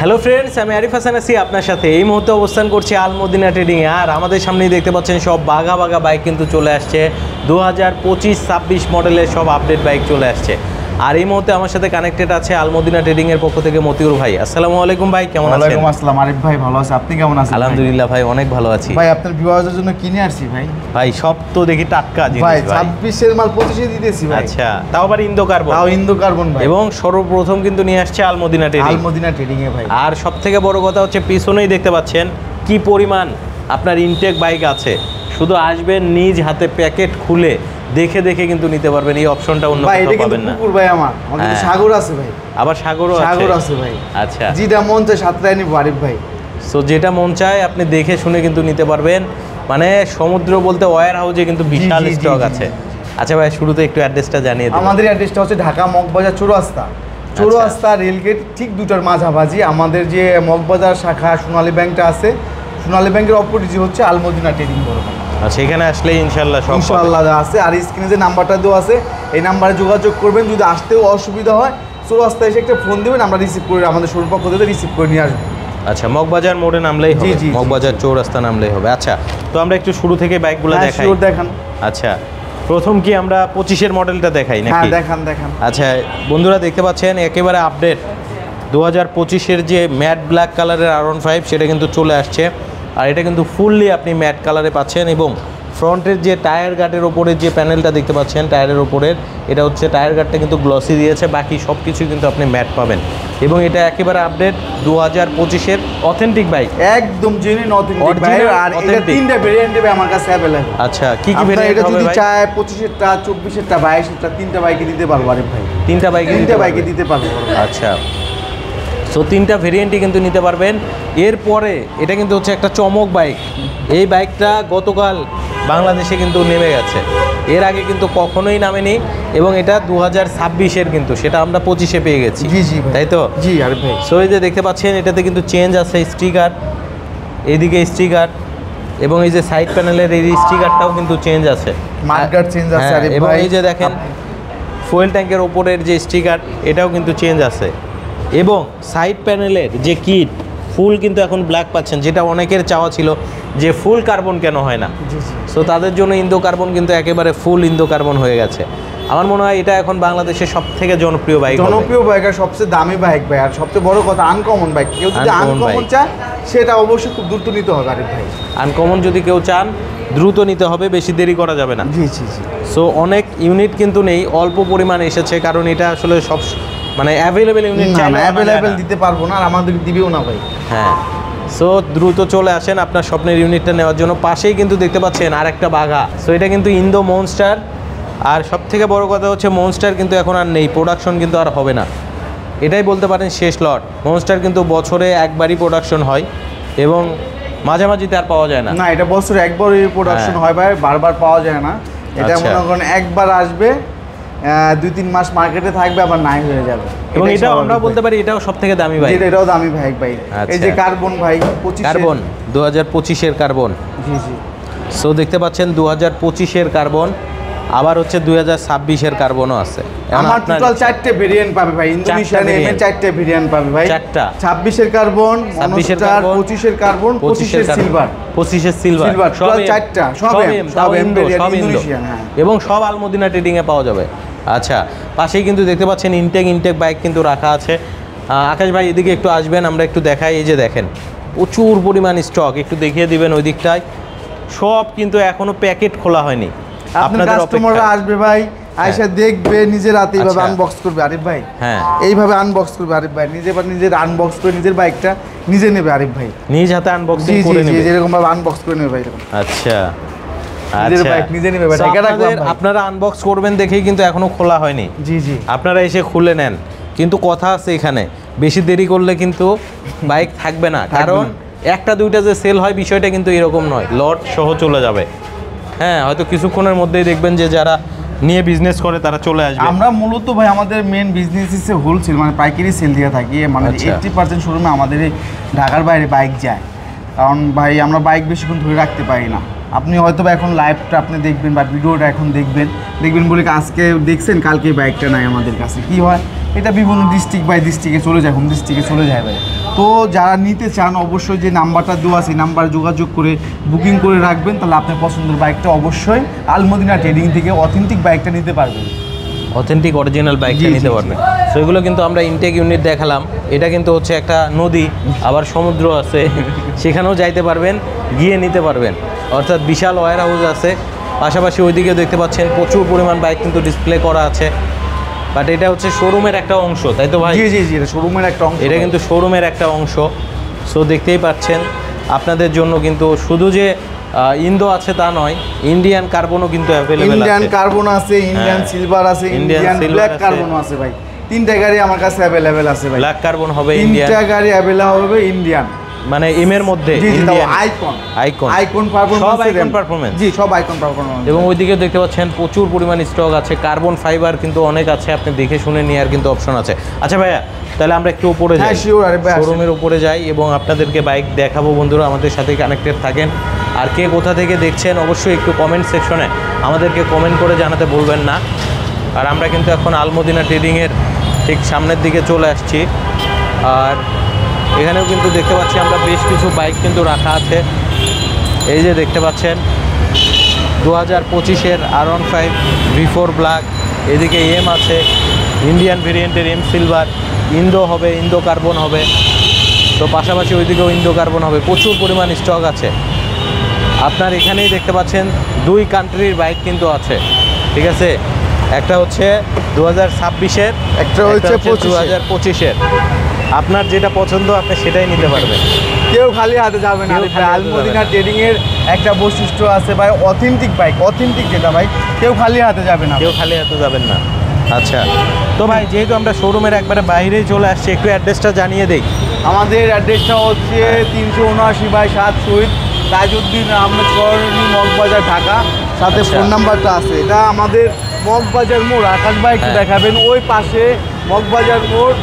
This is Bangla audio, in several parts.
হ্যালো ফ্রেন্ডস, আমি আরিফ হাসান আছি আপনার সাথে। এই মুহূর্তে অবস্থান করছি আল মদিনা ট্রেডিংয়ে। আর আমাদের সামনেই দেখতে পাচ্ছেন সব বাঘা বাঘা বাইক কিন্তু চলে আসছে। 2025-26 মডেলের সব আপডেট বাইক চলে আসছে। আর এই মুহূর্তে আমার সাথে কানেক্টেড আছে আল মদিনা ট্রেডিং এর পক্ষ থেকে মতিউর ভাই। আসসালামু আলাইকুম ভাই, কেমন আছেন? ওয়ালাইকুম আসসালাম আরিফ ভাই, ভালো আছি। আপনি কেমন আছেন? আলহামদুলিল্লাহ ভাই, অনেক ভালো আছি ভাই। আপনার ভিউয়ারদের জন্য কিনে আসছি ভাই। ভাই সব তো দেখি টাটকা জিনিস ভাই। 26 এর মাল 25 এ দিতেছি ভাই। আচ্ছা, তাও আবার ইন্দো কার্বন। ইন্দো কার্বন ভাই। এবং সর্বপ্রথম কিন্তু নিয়ে আসছে আল মদিনা ট্রেডিং এ ভাই। আর সবথেকে বড় কথা হচ্ছে পিছনেই দেখতে পাচ্ছেন কি পরিমাণ আপনার ইনটেক বাইক আছে। শুধু আসবেন, নিজ হাতে প্যাকেট খুলে দেখে দেখে কিন্তু নিতে পারবেন। এই অপশনটা অন্য কোথাও পাবেন না ভাই। আমার কিন্তু সাগর আছে ভাই। আবার সাগর আছে ভাই। আচ্ছা, যেটা মন চায় সাতটায় নিব আরিফ ভাই। সো যেটা মন চায় আপনি দেখে শুনে কিন্তু নিতে পারবেন। মানে সমুদ্র বলতে ওয়্যার হাউসে কিন্তু বিশাল স্টক আছে। আচ্ছা ভাই, শুরুতে একটু অ্যাড্রেসটা জানিয়ে দিন। আমাদের অ্যাড্রেসটা হচ্ছে ঢাকা মগবাজার চৌরাস্তা রেলগেট ঠিক দুটার মাঝামাঝি। আমাদের যে মগবাজার শাখা সোনালী ব্যাংকটা আছে, সোনালী ব্যাংকের অপোজিটে হচ্ছে আল মদিনা ট্রেডিং বড়। সেখানে আসলে ইনশাল্লাহ আছে। আর স্ক্রিনে যে নাম্বারটা দেওয়া আছে এই নাম্বারে যোগাযোগ করবেন। যদি আসতেও অসুবিধা হয় চৌরাস্তায় এসে একটা ফোন দেবেন, আমরা রিসিভ করে আমাদের শোরুম পক্ষ থেকে রিসিভ করে নিয়ে আসবো। আচ্ছা, মগবাজার মোড়ে নামলেই হবে? মগবাজার চৌরাস্তা নামলেই হবে। আচ্ছা, তো আমরা একটু শুরু থেকে বাইকগুলো দেখান। আচ্ছা, প্রথম কি আমরা 25-এর মডেলটা দেখাই নাকি? দেখান। আচ্ছা বন্ধুরা, দেখতে পাচ্ছেন একেবারে আপডেট 2025-এর যে ম্যাট ব্ল্যাক কালারের R15 সেটা কিন্তু চলে আসছে। আর এটা কিন্তু ফুললি আপনি ম্যাট কালারে পাচ্ছেন। এবং ফ্রন্টের যে টায়ার গার্ডের ওপরের যে প্যানেলটা দেখতে পাচ্ছেন টায়ারের ওপরের, এটা হচ্ছে টায়ার গার্ডটা কিন্তু গ্লসি দিয়েছে। বাকি সব কিছুই কিন্তু আপনি ম্যাট পাবেন। এবং এটা একেবারে আপডেট 2025-এর অথেন্টিক বাইক, একদম জেনুইন অথেন্টিক বাইক। আর এটা তিনটা ভেরিয়েন্ট হবে আমার কাছে अवेलेबल। আচ্ছা, কি কি ভেরিয়েন্ট হবে যদি ভাই? চায় 25-এরটা, 24-এরটা, 22-এরটা, তিনটা বাইকে দিতে পারবো আরে ভাই। তিনটা বাইকে দিতে পারবো। আচ্ছা, সো তিনটা ভেরিয়েন্টই কিন্তু নিতে পারবেন। এরপরে এটা কিন্তু হচ্ছে একটা চমক বাইক। এই বাইকটা গতকাল বাংলাদেশে কিন্তু নেমে গেছে, এর আগে কিন্তু কখনোই নামেনি। এবং এটা 2026-এর কিন্তু, সেটা আমরা 25-এ পেয়ে গেছি। জি তাই তো? জি আরে ভাই। সো এই যে দেখতে পাচ্ছেন এটাতে কিন্তু চেঞ্জ আছে স্টিকার, এইদিকে স্টিকার, এবং এই যে সাইড প্যানেলের এই স্টিকারটাও কিন্তু চেঞ্জ আছে, মার্কার চেঞ্জ আছে আরে ভাই। এবং এই যে দেখেন ফুয়েল ট্যাঙ্কের ওপরের যে স্টিকার এটাও কিন্তু চেঞ্জ আছে। এবং সাইড প্যানেলের যে কিট ফুল কিন্তু এখন ব্ল্যাক পাচ্ছেন, যেটা অনেকের চাওয়া ছিল যে ফুল কার্বন কেন হয় না। সো তাদের জন্য ইন্দো কার্বন কিন্তু একেবারে ফুল ইন্দো কার্বন হয়ে গেছে। আমার মনে হয় এটা এখন বাংলাদেশের সবথেকে জনপ্রিয় বাইক, আর সবচেয়ে দামি বাইক ভাই। আর সবচেয়ে বড় কথা আনকমন বাইক। কেউ যদি আনকমন চায় সেটা অবশ্যই খুব দ্রুত নিতে হবে আরে ভাই। আনকমন যদি কেউ চান দ্রুত নিতে হবে, বেশি দেরি করা যাবে না। জি। সো অনেক ইউনিট কিন্তু নেই, অল্প পরিমাণ এসেছে, কারণ এটা আসলে সব মানে অ্যাভেলেবেল ইউনিট দিতে পারবো না, আর আমাদের দিবেও না ভাই। হ্যাঁ, সো দ্রুত চলে আসেন আপনার স্বপ্নের ইউনিটটা নেওয়ার জন্য। পাশেই কিন্তু দেখতে পাচ্ছেন আর একটা বাঘা। সো এটা কিন্তু ইন্দো মনস্টার। আর সব থেকে বড় কথা হচ্ছে মনস্টার কিন্তু এখন আর নেই, প্রোডাকশন কিন্তু আর হবে না, এটাই বলতে পারেন শেষ লট। মনস্টার কিন্তু বছরে একবারই প্রোডাকশন হয় এবং মাঝামাঝিতে আর পাওয়া যায় না। এটা বছরে একবারই প্রোডাকশন হয় ভাই, বারবার পাওয়া যায় না। এটা মনে করেন একবার আসবে, 2-3 মাস মার্কেটে থাকবে, আবার নাই হয়ে যাবে। এবং এটাও আমরা বলতে পারি এটাও সবথেকে দামি বাইক। এটাও দামি বাইক ভাই। এই যে কার্বন ভাই, 2025-এর কার্বন। জি। সো দেখতে পাচ্ছেন 2025-এর কার্বন, আবার হচ্ছে 2026-এর কার্বনও আছে। আমার টোটাল 4টে ভেরিয়েন্ট পাবে ভাই। ইন্দোনেশিয়ান এমএ 4টে ভেরিয়েন্ট পাবে ভাই। 4টা 26-এর কার্বন, 25-এর কার্বন, 25-এর সিলভার। 25-এর সিলভার, সব 4টা, সব ইন্দোনেশিয়ান। এবং সব আল মদিনা ট্রেডিং এ পাওয়া যাবে। আচ্ছা, পাশেই কিন্তু দেখতে পাচ্ছেন ইনটেক বাইক কিন্তু রাখা আছে। আকাশ ভাই এদিকে একটু আসবেন, আমরা একটু দেখাই। এই যে দেখেন প্রচুর পরিমাণ স্টক, একটু দেখিয়ে দিবেন ওই দিকটায়। সব কিন্তু এখনো প্যাকেট খোলা হয়নি। আপনাদের কাস্টমাররা আসবে ভাই, আয়সা দেখবে, নিজের হাতে এইভাবে আনবক্স করবে আরিফ ভাই। হ্যাঁ, এইভাবে আনবক্স করবে আরিফ ভাই। নিজের আনবক্স করে নিজের বাইকটা নিজে নেবে আরিফ ভাই, নিজ হাতে আনবক্সিং করে নেবে। যেরকম ভাবে আনবক্স করে নেবে ভাই। আচ্ছা, নিজের বাইক নিজে নেবে ভাই। আপনারা আনবক্স করবেন দেখেই কিন্তু এখনো খোলা হয়নি। জি। আপনারা এসে খুলে নেন। কিন্তু কথা আছে এখানে, বেশি দেরি করলে কিন্তু বাইক থাকবে না। কারণ একটা দুইটা যে সেল হয় বিষয়টা কিন্তু এরকম নয়, লট সহ চলে যাবে। হ্যাঁ, হয়তো কিছুক্ষণের মধ্যেই দেখবেন যে যারা নিয়ে বিজনেস করে তারা চলে আসবে। আমরা মূলত ভাই আমাদের মেন বিজনেস হচ্ছে হোলসেল, মানে পাইকারি সেল দিয়ে থাকি। মানে 80% শোরুমে আমাদের ঢাকার বাইরে বাইক যায়। কারণ ভাই আমরা বাইক বেশিক্ষণ ধরে রাখতে পারি না। আপনি হয়তো বা এখন লাইভটা আপনি দেখবেন বা ভিডিওটা এখন দেখবেন বলে আজকে দেখছেন, কালকে বাইকটা নাই আমাদের কাছে। কি হয়, এটা বিভিন্ন ডিস্ট্রিক্ট বাই ডিস্ট্রিক্টে চলে যায়, হোম ডিস্ট্রিক্টে চলে যায় ভাই। তো যারা নিতে চান অবশ্যই যে নাম্বারটা দেওয়া আছে নাম্বার যোগাযোগ করে বুকিং করে রাখবেন, তাহলে আপনার পছন্দের বাইকটা অবশ্যই আলমদিনা ট্রেডিং থেকে অথেন্টিক বাইকটা নিতে পারবেন, অথেন্টিক অরিজিনাল বাইকটা নিতে পারবেন। সো এগুলো কিন্তু আমরা ইনটেক ইউনিট দেখালাম, এটা কিন্তু হচ্ছে একটা নদী, আবার সমুদ্র আছে, সেখানেও যাইতে পারবেন, গিয়ে নিতে পারবেন, অর্থাৎ বিশাল ওয়্যার হাউস আছে। পাশাপাশি ওইদিকে দেখতে পাচ্ছেন প্রচুর পরিমাণ বাইক কিন্তু ডিসপ্লে করা আছে, বাট এটা হচ্ছে শোরুমের একটা অংশ, তাই তো ভাই? জি জি জি, এটা শোরুমের একটা অংশ, এটা কিন্তু শোরুমের একটা অংশ। সো দেখতেই পাচ্ছেন আপনাদের জন্য কিন্তু শুধু যে ইন্দো আছে তা নয়, ইন্ডিয়ান কার্বনও কিন্তু অ্যাভেলেবেল আছে। ইন্ডিয়ান কার্বন আছে, ইন্ডিয়ান সিলভার আছে, ইন্ডিয়ান ব্ল্যাক কার্বনও আছে ভাই। তিনটা গাড়ি আমার কাছে অ্যাভেলেবেল আছে ভাই। ব্ল্যাক কার্বন হবে ইন্ডিয়ান, তিনটা গাড়ি অ্যাভেলেবেল হবে ইন্ডিয়ান, মানে এম এর মধ্যে ইন্ডিয়ান আইকন, আইকন পারফরম্যান্স, সব আইকন পারফরম্যান্স। জি, সব আইকন পারফরম্যান্স। এবং ওইদিকে দেখতে পাচ্ছেন প্রচুর পরিমাণ স্টক আছে, কার্বন ফাইবার কিন্তু অনেক আছে, আপনি দেখে শুনে নেওয়ার কিন্তু অপশন আছে। আচ্ছা ভাইয়া, তাহলে আমরা একটু উপরে যাই, শোরুমের উপরে যাই এবং আপনাদেরকে বাইক দেখাবো। বন্ধুরা আমাদের সাথে কানেক্টেড থাকেন, আর কে কোথা থেকে দেখছেন অবশ্যই একটু কমেন্ট সেকশনে আমাদেরকে কমেন্ট করে জানাতে ভুলবেন না। আর আমরা কিন্তু এখন আলমদিনা ট্রেডিংয়ের ঠিক সামনের দিকে চলে আসছি, আর এখানেও কিন্তু দেখতে পাচ্ছি আমরা বেশ কিছু বাইক কিন্তু রাখা আছে। এই যে দেখতে পাচ্ছেন 2025-এর R15 V4 ব্ল্যাক, এদিকে এম আছে, ইন্ডিয়ান ভেরিয়েন্টের এম সিলভার, ইন্দো হবে, ইন্দো কার্বন হবে, তো পাশাপাশি ওইদিকেও ইন্দো কার্বন হবে, প্রচুর পরিমাণ স্টক আছে। আপনার এখানেই দেখতে পাচ্ছেন দুই কান্ট্রির বাইক কিন্তু আছে, ঠিক আছে? একটা হচ্ছে 2026-এর, একটা হচ্ছে 2025-এর। আপনার যেটা পছন্দ আপনি সেটাই নিতে পারবেন, কেউ খালি হাতে যাবে না। আলমদিনা ট্রেডিং এর একটা বৈশিষ্ট্য আছে ভাই, অথেন্টিক বাইক, অথেন্টিক যেটা ভাই, কেউ খালি হাতে যাবে না, কেউ খালি হাতে যাবেন না। আচ্ছা, তো ভাই যেহেতু আমরা শোরুমের একবারে বাইরেই চলে আসছি, একটু অ্যাড্রেসটা জানিয়ে দেই। আমাদের অ্যাড্রেসটা হচ্ছে 379/7 শহীদ তাজউদ্দিন আহমেদ সরণি, মগবাজার, ঢাকা। সাথে ফোন নাম্বারটা আছে, এটা আমাদের মগবাজার মোড়। আকাশ ভাই একটু দেখাবেন, ওই পাশে মগবাজার মোড়,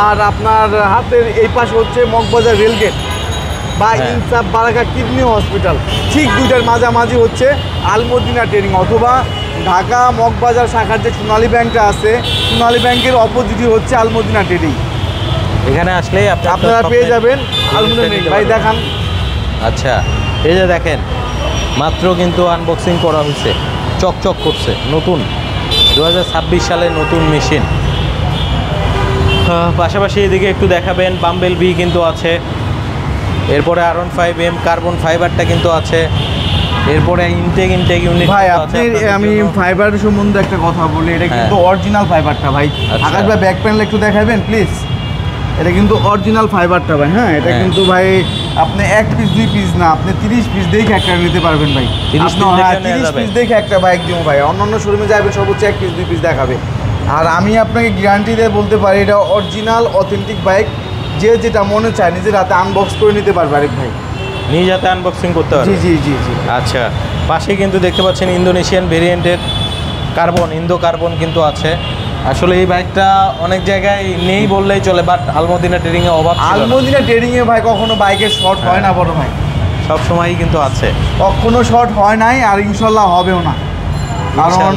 আর আপনার হাতের এই পাশে হচ্ছে মগবাজার রেলগেট বা ইনসাফ বারাকা কিডনি হসপিটাল, ঠিক দুইটার মাঝামাঝি হচ্ছে আলমদিনা ট্রেডিং, অথবা ঢাকা মগবাজার শাখার যে সোনালী ব্যাংকটা আছে, সোনালী ব্যাংকের অপোজিটই হচ্ছে আলমদিনা ট্রেডিং। এখানে আসলেই আপনারা পেয়ে যাবেন আলমদিনা ট্রেডিং। ভাই দেখান। আচ্ছা, এই যে দেখেন মাত্র কিন্তু আনবক্সিং করা হয়েছে, চকচক করছে, নতুন 2026 সালের নতুন মেশিন। পাশাপাশি এদিকে একটু দেখাবেন বাম্বেল বি কিন্তু আছে, এরপরে R15M কার্বন ফাইবারটা কিন্তু আছে, এরপরে ইনটেক ইউনিট। ভাই আপনি, আমি ফাইবার সম্বন্ধে একটা কথা বলি, এটা কিন্তু অরিজিনাল ফাইবারটা ভাই। আকাশ ভাই ব্যাক প্যানেল একটু দেখাবেন প্লিজ। এটা কিন্তু অরিজিনাল ফাইবারটা ভাই। হ্যাঁ, এটা কিন্তু ভাই আপনি 1 পিস 2 পিস না, আপনি 30 পিস দেখে একটা নিতে পারবেন ভাই। 30 পিস দেখে একটা বাইক দিব ভাই। অন্যান্য শোরুমে যাবেন সর্বোচ্চ 1 পিস 2 পিস দেখাবে, আর আমি আপনাকে গ্যারান্টি দিয়ে বলতে পারি এটা অরিজিনাল অথেন্টিক বাইক। যে যেটা মনে চায় নিজের হাতে আনবক্স করে নিতে পারবে আরেক ভাই, নিজ হাতে আনবক্সিং করতে পারবে। জি জি জি জি। আচ্ছা, পাশে কিন্তু দেখতে পাচ্ছেন ইন্দোনেশিয়ান ভেরিয়েন্টের কার্বন, ইন্দো কার্বন কিন্তু আছে। আসলে এই বাইকটা অনেক জায়গায় নেই বললেই চলে, বাট আলমদিনা ট্রেডিং এ অভাব ছিল না। আলমদিনা ট্রেডিং এ ভাই কখনো বাইকের শর্ট হয় না বড় ভাই, সব সময়ই কিন্তু আছে, কখনো শর্ট হয় নাই, আর ইনশাল্লাহ হবেও না। কারণ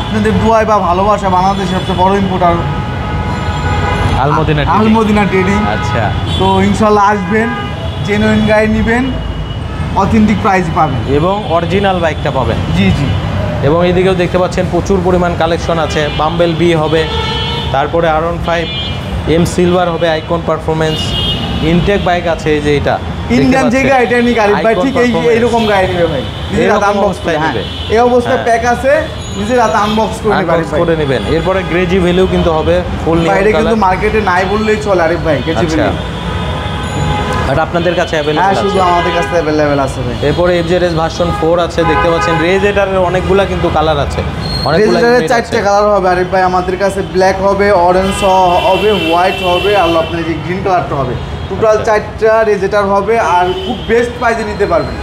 আপনাদের দোয়ায় বা ভালোবাসা বাংলাদেশের সবচেয়ে বড় ইম্পোর্টার আলমদিনা ট্রেডিং। আচ্ছা, তো ইনশাল্লাহ আসবেন, জেনুইন গাড়ি নেবেন, অথেন্টিক প্রাইস পাবেন এবং অরিজিনাল বাইকটা পাবেন। জি জি। এবং এদিকেও দেখতে পাচ্ছেন প্রচুর পরিমাণ কালেকশন আছে, বাম্বেল বি হবে, তারপরে R15M সিলভার হবে, আইকন পারফরমেন্স, ইনটেক বাইক আছে। এই যে এটা ইন্ডিয়ান যে গাড়িটা নিয়ে গাড়ি ভাই, ঠিক এইরকম গাড়ি নেবে ভাই, নিজের হাতে আনবক্স করে নেবে। এই অবস্থায় প্যাক আছে, নিজের হাতে আনবক্স করে নেবেন। এরপরে গ্রেজি ভ্যালু কিন্তু হবে ফুল নিউ কালার, এটা কিন্তু মার্কেটে নাই বললেই চলে আরিফ ভাই, গ্রেজি ভ্যালু। আর আপনাদের কাছে অ্যাভেলেবল আছে? শুধু আমাদের কাছে অ্যাভেলেবল আছে ভাই। এরপরে FZS ভার্সন 4 আছে, দেখতে পাচ্ছেন রেজেটারের অনেকগুলা কিন্তু কালার আছে, অনেকগুলা রেজেটারের 4টা কালার হবে আরিফ ভাই আমাদের কাছে, ব্ল্যাক হবে, অরেঞ্জ হবে, হোয়াইট হবে, আর আপনার এই গ্রিন কালারটা হবে। টোটাল 4টা রেজেটার হবে, আর খুব বেস্ট প্রাইসে নিতে পারবেন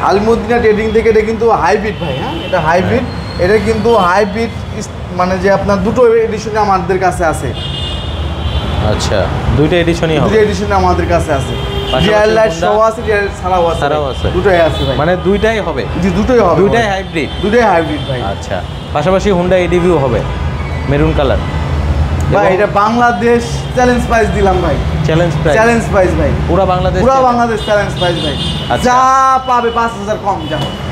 আলমদিনা ট্রেডিং থেকে। এটা কিন্তু হাইব্রিড ভাই, হ্যাঁ এটা হাইব্রিড, এটা কিন্তু হাইব্রিড, মানে যে আপনার দুটো এডিশনে আমাদের কাছে আছে। আচ্ছা, দুইটা এডিশনই হবে, দুটো এডিশনে আমাদের কাছে আছে, রিয়াল লাইট সহ আছে, রিয়াল ছাড়াও আছে, দুটোই আছে ভাই। মানে দুইটাই হবে? জি, দুটোই হবে, দুইটাই হাইব্রিড, দুটোই হাইব্রিড ভাই। আচ্ছা, পাশাপাশি হুন্ডা এডিভিও হবে মেরুন কালার ভাই। এটা বাংলাদেশ চ্যালেঞ্জ প্রাইস দিলাম ভাই, চ্যালেঞ্জ প্রাইস, চ্যালেঞ্জ প্রাইস ভাই, পুরো বাংলাদেশ, পুরো বাংলাদেশ চ্যালেঞ্জ প্রাইস ভাই। আচ্ছা। যা পাবে 5000 কম,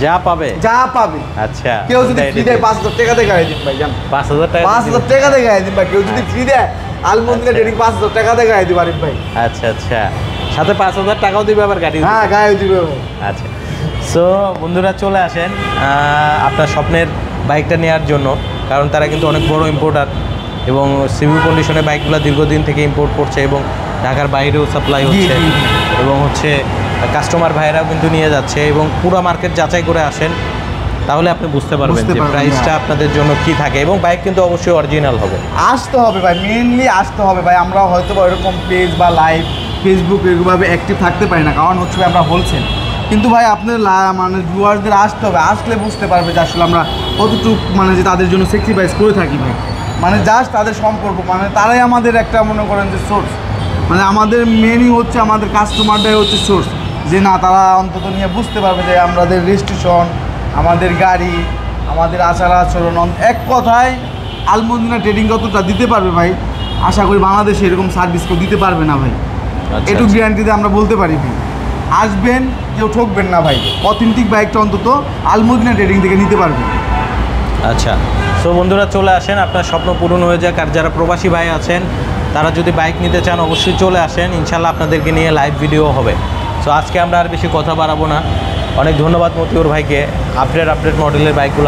যা পাবে, যা পাবে। আচ্ছা, কেউ যদি ফ্রি দেয় 5000 টাকা দিয়ে গাড়ি দিন ভাই, জান 5000 টাকা, 5000 টাকা দিয়ে গাড়ি দিন ভাই। কেউ যদি ফ্রি দেয় আলমদিনা ট্রেডিং 5000 টাকা দিয়ে গাড়ি দিবে আরিফ ভাই। আচ্ছা আচ্ছা, সাথে 5000 টাকাও দিবে আবার গাড়ি। হ্যাঁ, গাড়ি দিবে ভাই। আচ্ছা, সো বন্ধুরা চলে আসেন আপনার স্বপ্নের বাইকটা নেওয়ার জন্য, কারণ তারা কিন্তু অনেক বড় ইম্পোর্টার এবং সিভিল কন্ডিশনে বাইকগুলো দীর্ঘদিন থেকে ইম্পোর্ট করছে এবং ঢাকার বাইরেও সাপ্লাই হচ্ছে এবং হচ্ছে কাস্টমার ভাইরাও কিন্তু নিয়ে যাচ্ছে এবং পুরো মার্কেট যাচাই করে আসেন, তাহলে আপনি বুঝতে পারবেন যে প্রাইসটা আপনাদের জন্য কি থাকে এবং বাইক কিন্তু অবশ্যই অরিজিনাল হবে। আসতে হবে ভাই, মেইনলি আসতে হবে ভাই। আমরা হয়তো বা এরকম পেজ বা লাইভ ফেসবুক এরকমভাবে অ্যাক্টিভ থাকতে পারি না, কারণ হচ্ছে আমরা হোলসেল। কিন্তু ভাই আপনার মানে ভিউয়ারদের আসতে হবে, আসলে বুঝতে পারবে যে আসলে আমরা কতটুকু মানে যে তাদের জন্য স্যাক্রিফাইস করে থাকি ভাই। মানে জাস্ট তাদের সম্পর্ক, মানে তারাই আমাদের একটা মনে করেন যে সোর্স, মানে আমাদের মেনই হচ্ছে আমাদের কাস্টমারটাই হচ্ছে সোর্স। যে না, তারা অন্তত নিয়ে বুঝতে পারবে যে আমাদের রেজিস্ট্রেশন, আমাদের গাড়ি, আমাদের আচার আচরণ, এক কথায় আলমদিনা ট্রেডিং কতটা দিতে পারবে ভাই, আশা করি বাংলাদেশে এরকম সার্ভিস কেউ দিতে পারবে না ভাই। একটু গ্যারান্টিতে আমরা বলতে পারি ভাই। আসবেন, কেউ ঠকবেন না ভাই। অথেন্টিক বাইকটা অন্তত আলমদিনা ট্রেডিং থেকে নিতে পারবেন। আচ্ছা, সো বন্ধুরা চলে আসেন, আপনার স্বপ্ন পূরণ হয়ে যাক। আর যারা প্রবাসী ভাই আছেন তারা যদি বাইক নিতে চান অবশ্যই চলে আসেন, ইনশাল্লাহ আপনাদেরকে নিয়ে লাইভ ভিডিও হবে। সো আজকে আমরা আর বেশি কথা বাড়াবো না। অনেক ধন্যবাদ মতিউর ভাইকে আপডেট মডেলের বাইকগুলো